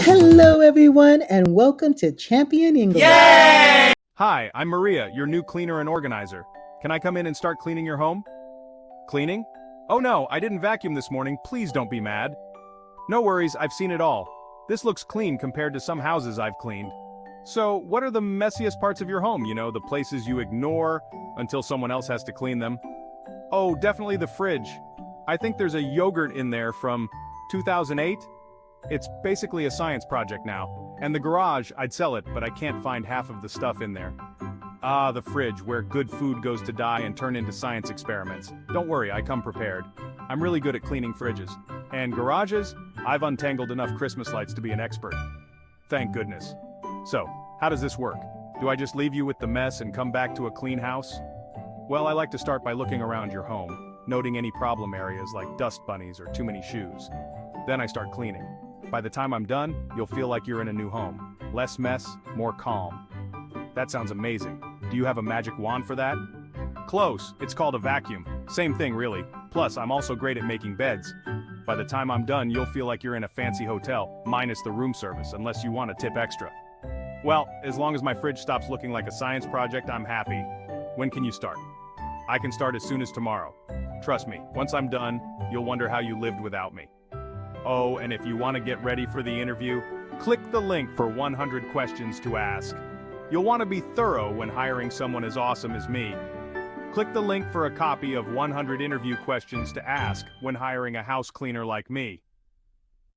Hello, everyone, and welcome to Champion English. Yay! Hi, I'm Maria, your new cleaner and organizer. Can I come in and start cleaning your home? Cleaning? Oh no, I didn't vacuum this morning, please don't be mad. No worries, I've seen it all. This looks clean compared to some houses I've cleaned. So, what are the messiest parts of your home? You know, the places you ignore until someone else has to clean them? Oh, definitely the fridge. I think there's a yogurt in there from 2008. It's basically a science project now. And the garage, I'd sell it, but I can't find half of the stuff in there. Ah, the fridge, where good food goes to die and turn into science experiments. Don't worry, I come prepared. I'm really good at cleaning fridges. And garages, I've untangled enough Christmas lights to be an expert. Thank goodness. So, how does this work? Do I just leave you with the mess and come back to a clean house? Well, I like to start by looking around your home, noting any problem areas like dust bunnies or too many shoes. Then I start cleaning. By the time I'm done, you'll feel like you're in a new home. Less mess, more calm. That sounds amazing. Do you have a magic wand for that? Close, it's called a vacuum. Same thing really. Plus, I'm also great at making beds. By the time I'm done, you'll feel like you're in a fancy hotel, minus the room service, unless you want a tip extra. Well, as long as my fridge stops looking like a science project, I'm happy. When can you start? I can start as soon as tomorrow. Trust me, once I'm done, you'll wonder how you lived without me. Oh, and if you want to get ready for the interview, click the link for 100 questions to ask. You'll want to be thorough when hiring someone as awesome as me. Click the link for a copy of 100 interview questions to ask when hiring a house cleaner like me.